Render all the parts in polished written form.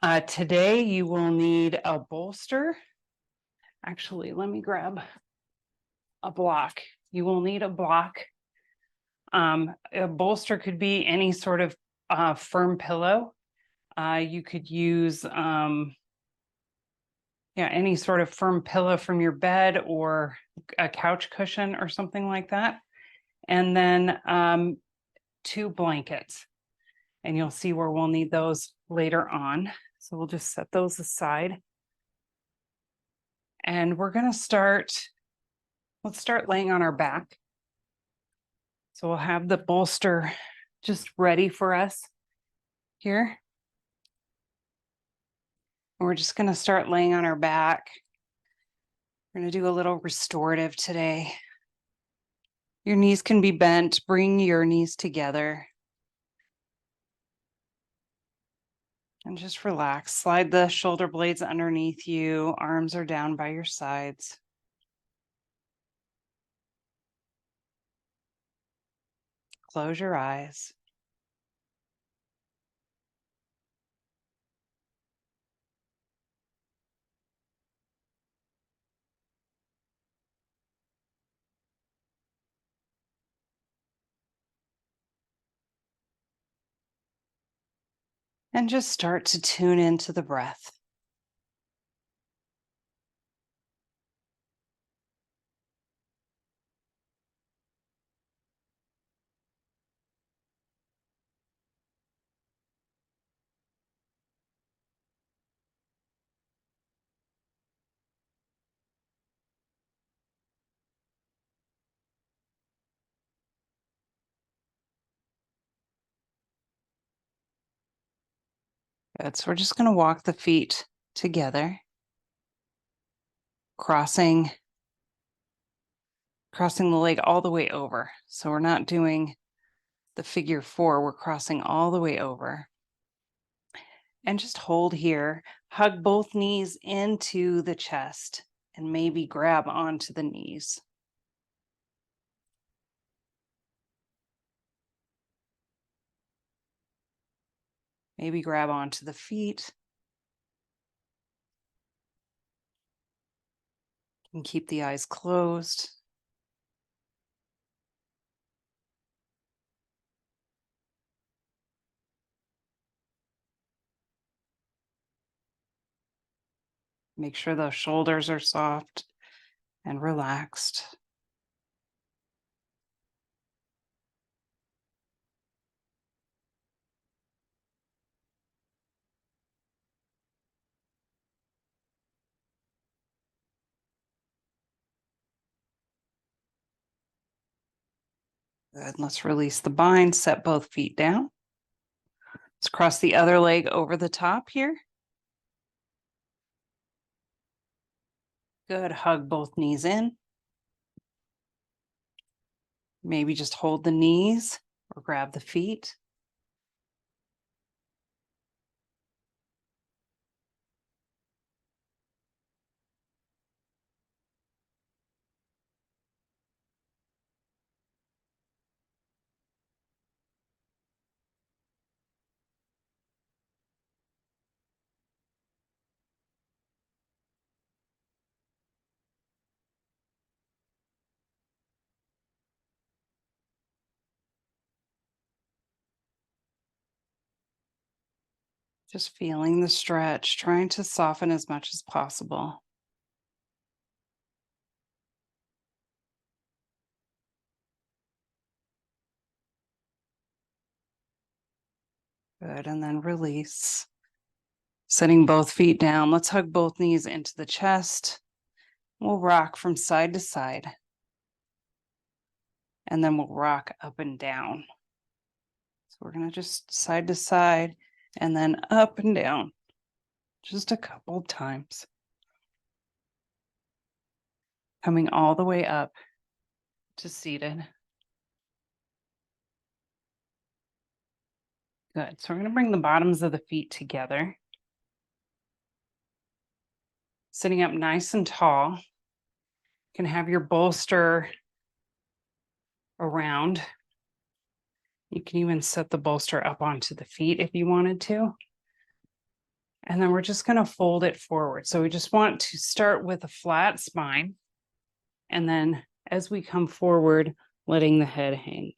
Today you will need a bolster. Actually, let me grab a block. You will need a block. A bolster could be any sort of firm pillow. You could use any sort of firm pillow from your bed or a couch cushion or something like that. And then 2 blankets. And you'll see where we'll need those later on. So we'll just set those aside. And we're going to let's start laying on our back. So we'll have the bolster just ready for us here. And we're just going to start laying on our back. We're going to do a little restorative today. Your knees can be bent. Bring your knees together. And just relax. Slide the shoulder blades underneath you. Arms are down by your sides. Close your eyes. And just start to tune into the breath. Good. So we're just going to walk the feet together, crossing the leg all the way over. So we're not doing the figure 4, we're crossing all the way over. And just hold here, hug both knees into the chest and maybe grab onto the knees. Maybe grab onto the feet. And keep the eyes closed. Make sure those shoulders are soft and relaxed. Good. Let's release the bind, set both feet down. Let's cross the other leg over the top here. Good. Hug both knees in. Maybe just hold the knees or grab the feet. Just feeling the stretch, trying to soften as much as possible. Good, and then release. Setting both feet down. Let's hug both knees into the chest. We'll rock from side to side. And then we'll rock up and down. So we're going to just side to side and then up and down. Just a couple of times. Coming all the way up to seated. Good. So we're going to bring the bottoms of the feet together. Sitting up nice and tall. You can have your bolster around. You can even set the bolster up onto the feet if you wanted to. And then we're just going to fold it forward. So we just want to start with a flat spine. And then as we come forward, letting the head hang.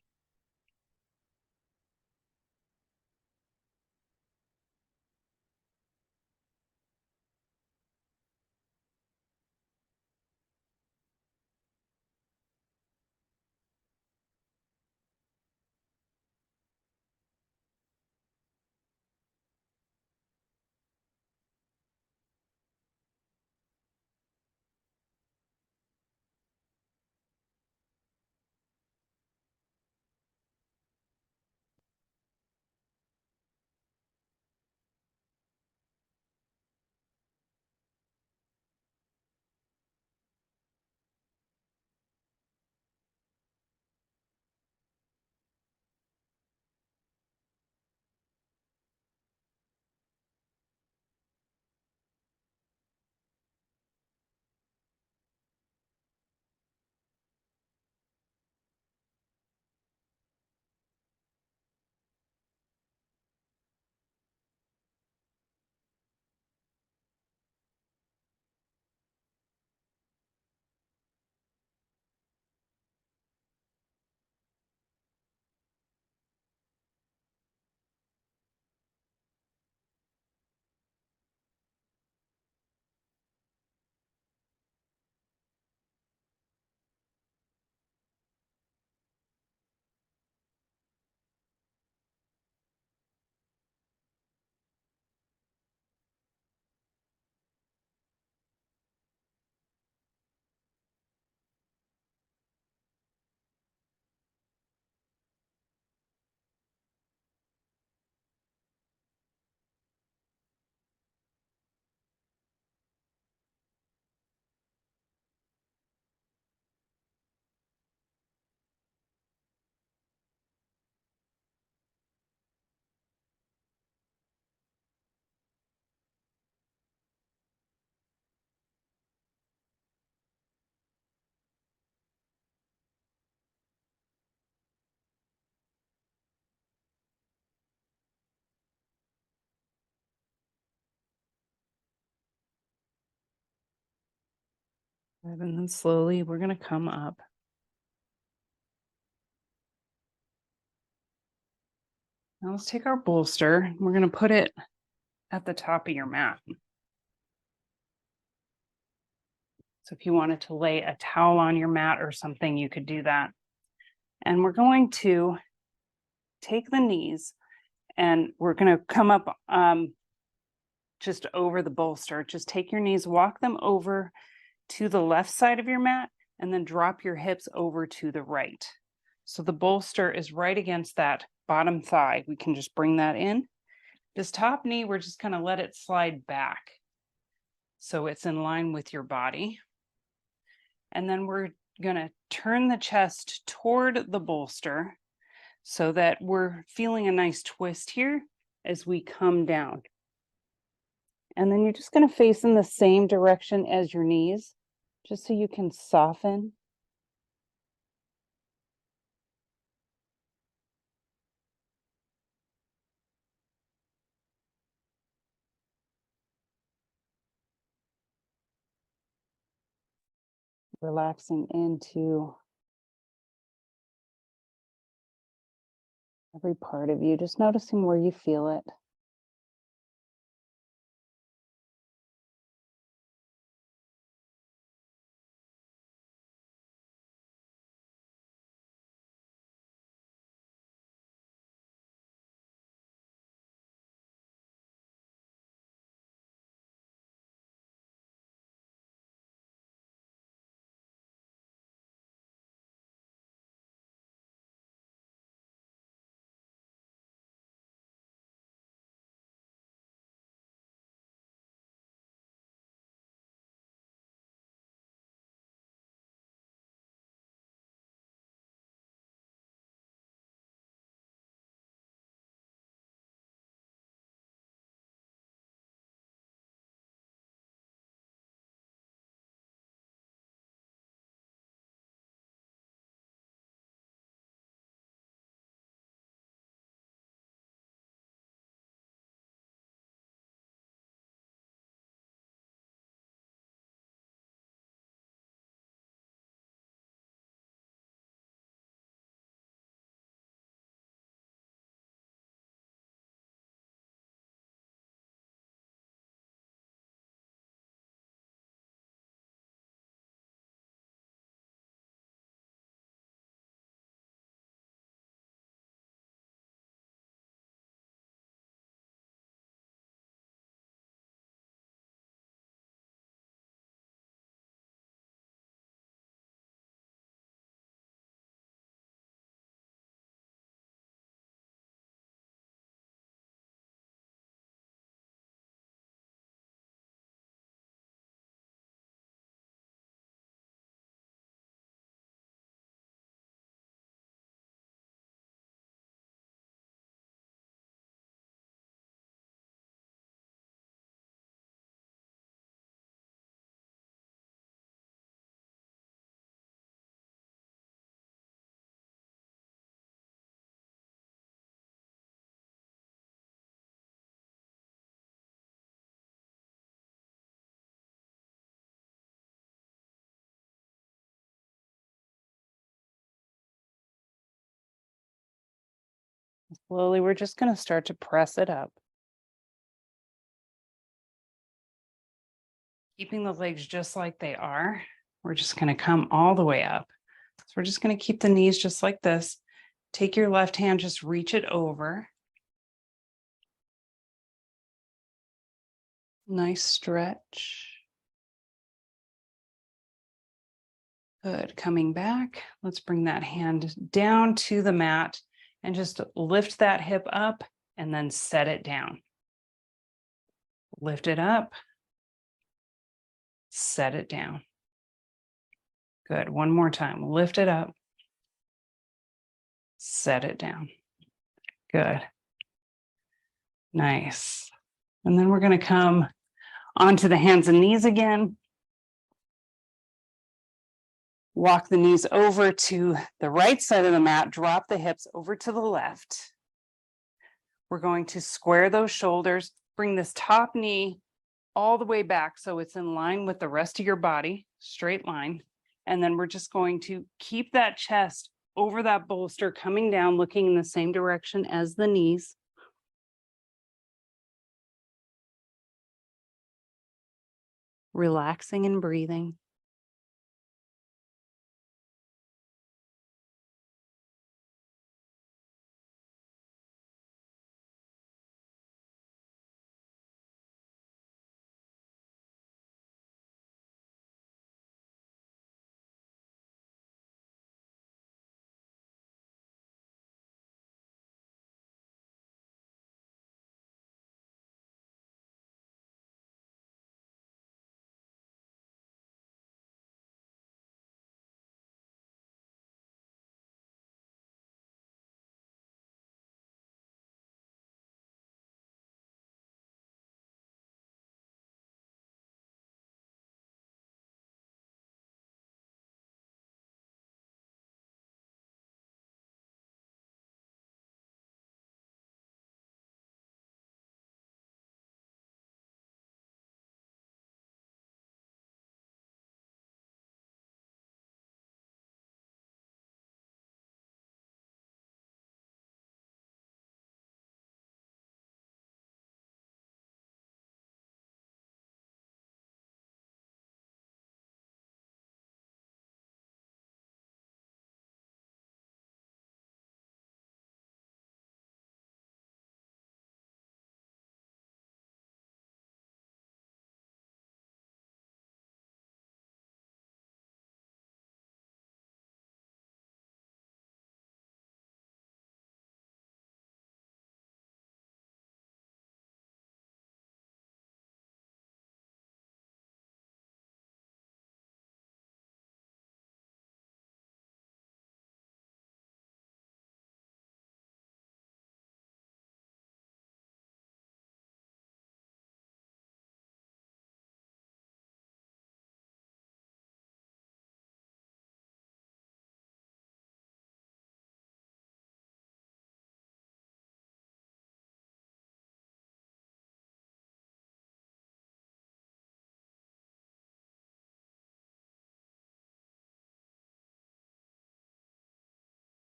And then slowly we're going to come up. Now let's take our bolster. We're going to put it at the top of your mat. So if you wanted to lay a towel on your mat or something, you could do that. And we're going to take the knees and we're going to come up just over the bolster. Just take your knees, walk them over to the left side of your mat, and then drop your hips over to the right. So the bolster is right against that bottom thigh. We can just bring that in. This top knee, we're just going to let it slide back so it's in line with your body. And then we're going to turn the chest toward the bolster so that we're feeling a nice twist here as we come down. And then you're just going to face in the same direction as your knees, just so you can soften. Relaxing into every part of you, just noticing where you feel it. Slowly, we're just going to start to press it up. Keeping the legs just like they are. We're just going to come all the way up. So we're just going to keep the knees just like this. Take your left hand, just reach it over. Nice stretch. Good. Coming back, let's bring that hand down to the mat and just lift that hip up and then set it down. Lift it up, set it down. Good. One more time. Lift it up, set it down. Good. Nice. And then we're going to come onto the hands and knees again. Walk the knees over to the right side of the mat, drop the hips over to the left. We're going to square those shoulders, bring this top knee all the way back so it's in line with the rest of your body, straight line. And then we're just going to keep that chest over that bolster, coming down, looking in the same direction as the knees. Relaxing and breathing.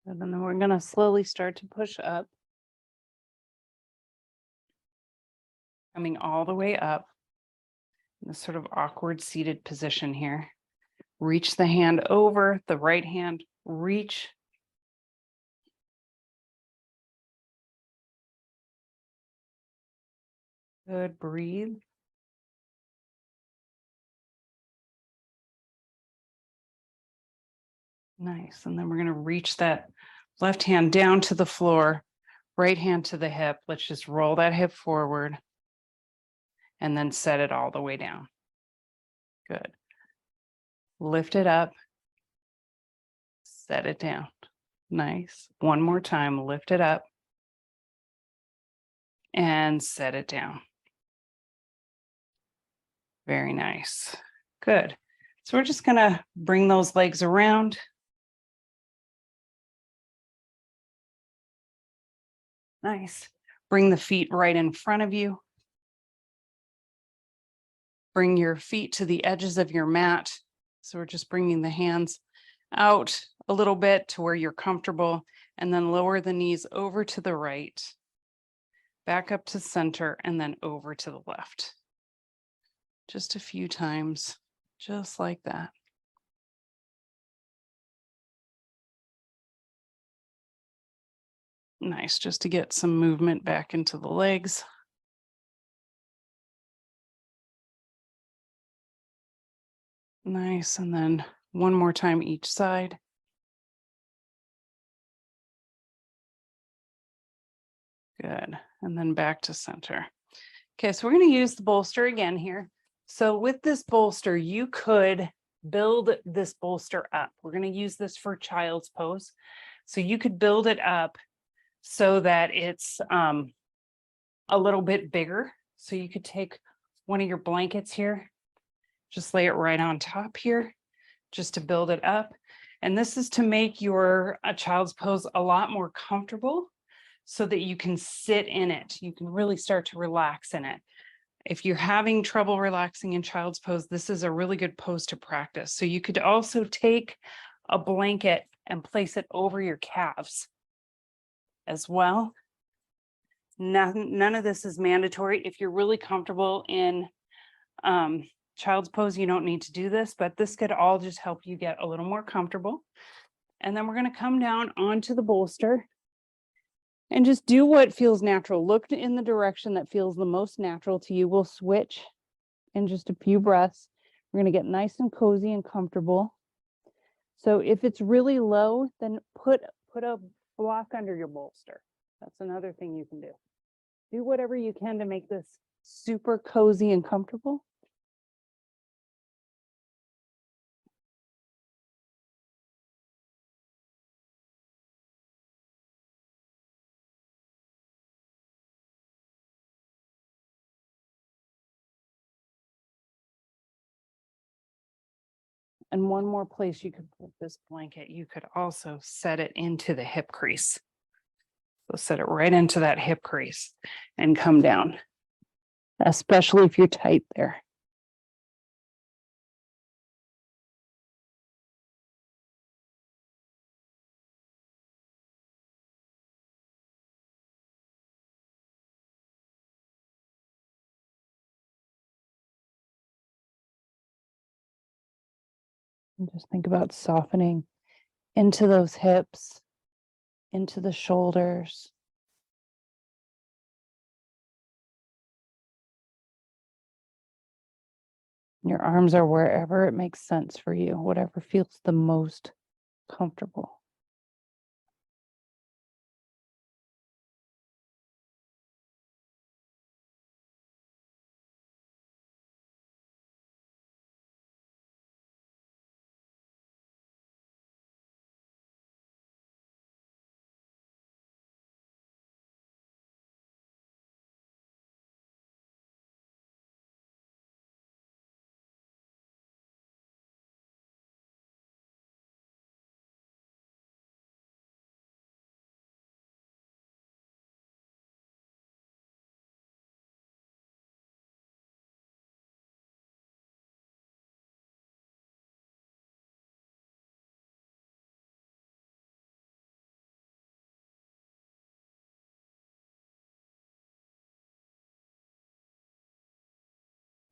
And then we're going to slowly start to push up. Coming all the way up in this sort of awkward seated position here. Reach the hand over, the right hand, reach. Good, breathe. Nice. And then we're going to reach that left hand down to the floor, right hand to the hip. Let's just roll that hip forward and then set it all the way down. Good. Lift it up, set it down. Nice. One more time, lift it up and set it down. Very nice. Good. So we're just going to bring those legs around. Nice. Bring the feet right in front of you. Bring your feet to the edges of your mat. So we're just bringing the hands out a little bit to where you're comfortable, and then lower the knees over to the right, back up to center, and then over to the left. Just a few times, just like that. Nice, just to get some movement back into the legs. Nice, and then one more time each side. Good, and then back to center. Okay, so we're going to use the bolster again here. So with this bolster, you could build this bolster up. We're going to use this for child's pose. So you could build it up so that it's a little bit bigger. So you could take one of your blankets here, just lay it right on top here, just to build it up. And this is to make your child's pose a lot more comfortable so that you can sit in it. You can really start to relax in it. If you're having trouble relaxing in child's pose, this is a really good pose to practice. So you could also take a blanket and place it over your calves as well. None of this is mandatory. If you're really comfortable in child's pose, you don't need to do this, but this could all just help you get a little more comfortable. And then we're going to come down onto the bolster and just do what feels natural. Look in the direction that feels the most natural to you. We'll switch in just a few breaths. We're going to get nice and cozy and comfortable. So if it's really low, then put a block under your bolster. That's another thing you can do. Do whatever you can to make this super cozy and comfortable. And one more place you could put this blanket, you could also set it into the hip crease. So set it right into that hip crease and come down, especially if you're tight there. And just think about softening into those hips, into the shoulders. Your arms are wherever it makes sense for you, whatever feels the most comfortable.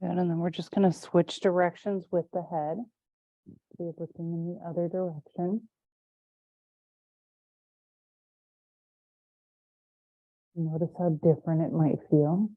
Good, and then we're just going to switch directions with the head. So you're looking in the other direction. Notice how different it might feel.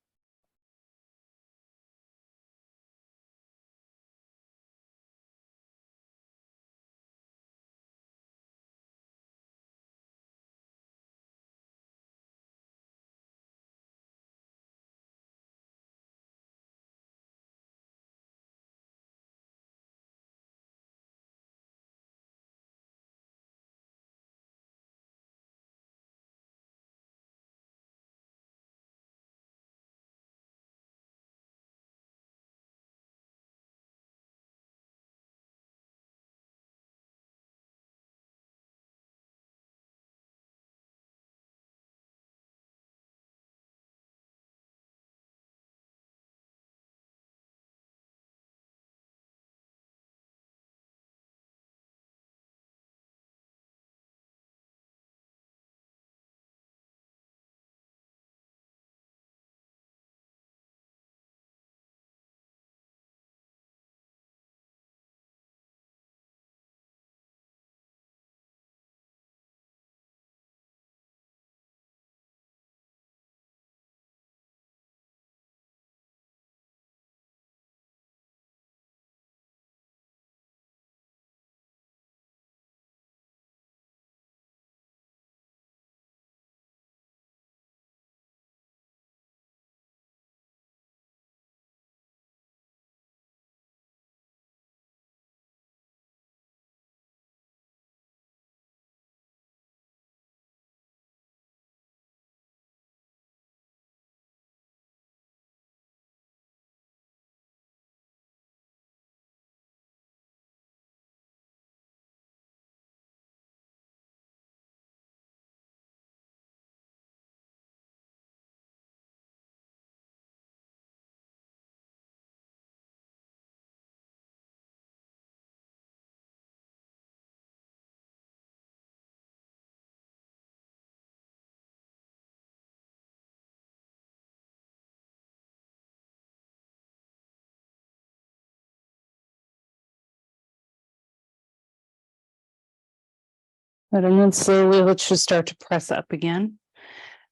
Good, and then slowly let's just start to press up again.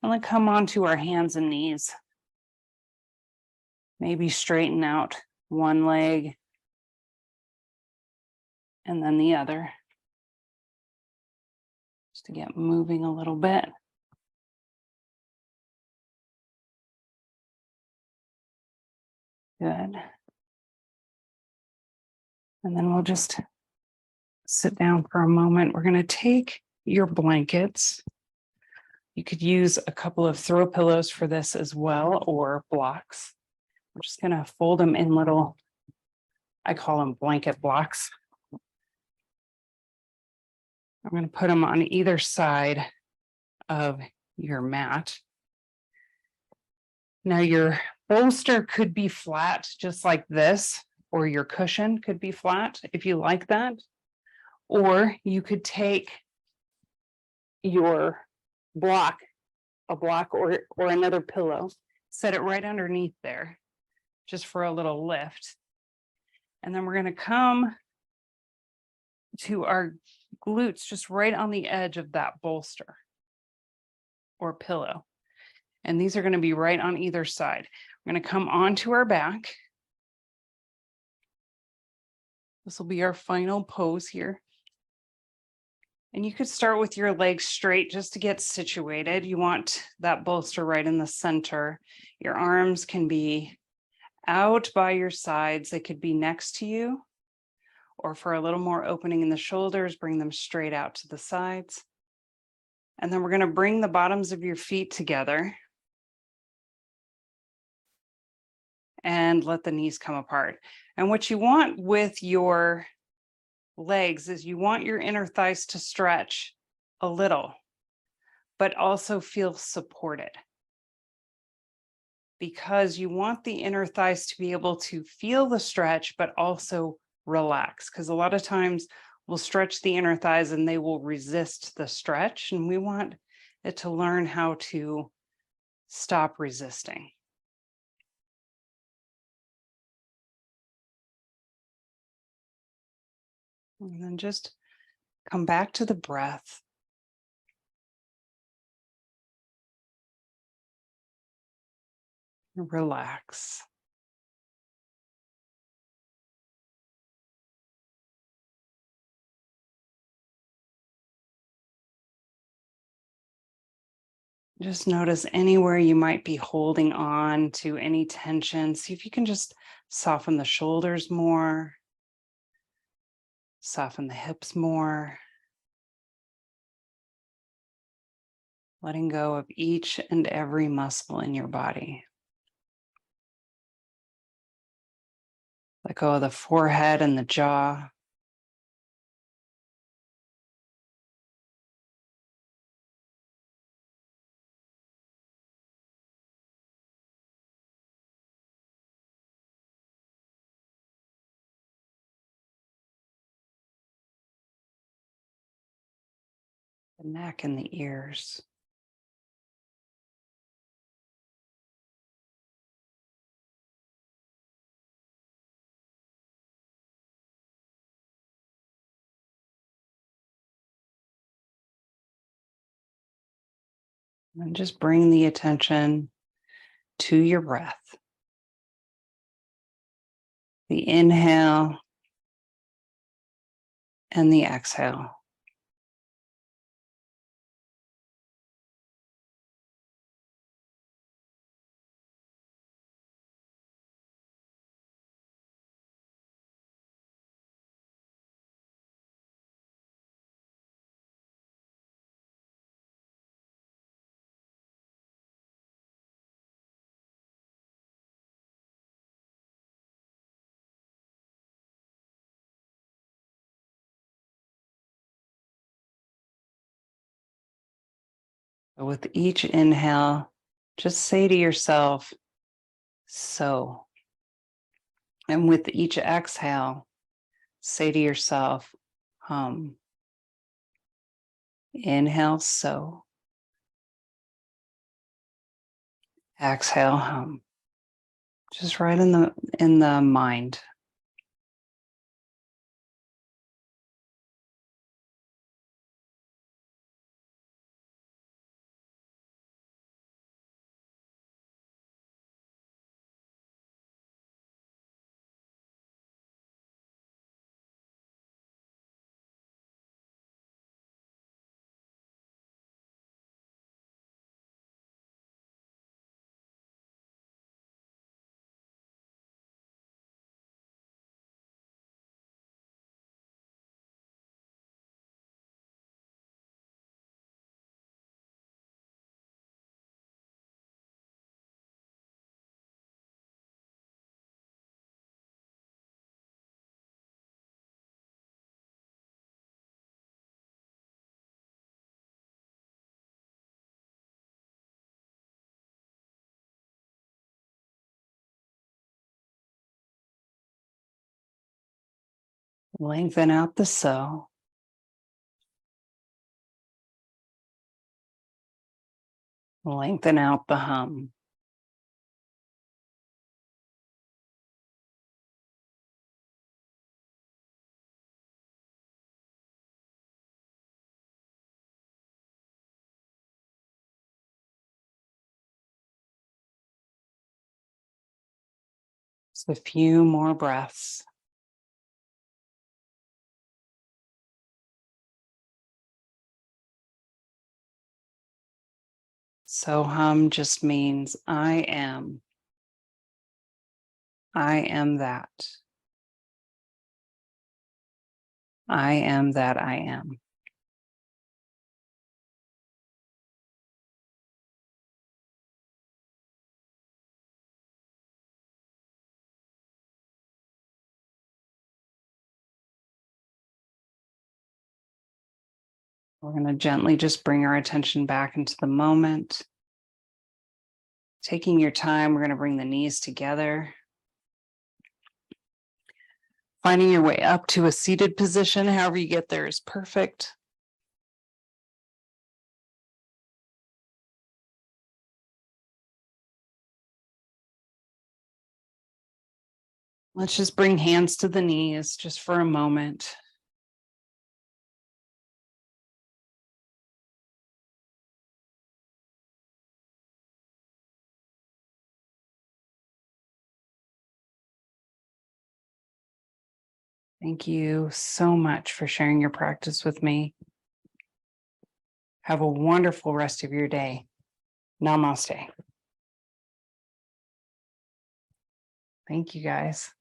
And then come onto our hands and knees. Maybe straighten out one leg and then the other. Just to get moving a little bit. Good. And then we'll just sit down for a moment. We're going to take your blankets. You could use a couple of throw pillows for this as well, or blocks. We're just going to fold them in little, I call them blanket blocks. I'm going to put them on either side of your mat. Now your bolster could be flat, just like this, or your cushion could be flat if you like that. Or you could take your block, a block or another pillow, set it right underneath there, just for a little lift. And then we're going to come to our glutes, just right on the edge of that bolster or pillow. And these are going to be right on either side. We're going to come onto our back. This will be our final pose here. And you could start with your legs straight just to get situated. You want that bolster right in the center. Your arms can be out by your sides. They could be next to you. Or for a little more opening in the shoulders, bring them straight out to the sides. And then we're going to bring the bottoms of your feet together. And let the knees come apart. And what you want with your legs is you want your inner thighs to stretch a little, but also feel supported. Because you want the inner thighs to be able to feel the stretch, but also relax. Because a lot of times we'll stretch the inner thighs and they will resist the stretch. And we want it to learn how to stop resisting. And then just come back to the breath. Relax. Just notice anywhere you might be holding on to any tension. See if you can just soften the shoulders more, soften the hips more, letting go of each and every muscle in your body. Let go of the forehead and the jaw. The neck and the ears. And just bring the attention to your breath. The inhale and the exhale. With each inhale, just say to yourself, so. And with each exhale, say to yourself, hum. Inhale, so. Exhale, hum. Just right in the mind. Lengthen out the so. Lengthen out the hum. Just a few more breaths. So hum just means I am. I am that. I am that I am. We're going to gently just bring our attention back into the moment. Taking your time, we're going to bring the knees together. Finding your way up to a seated position, however you get there is perfect. Let's just bring hands to the knees just for a moment. Thank you so much for sharing your practice with me. Have a wonderful rest of your day. Namaste. Thank you, guys.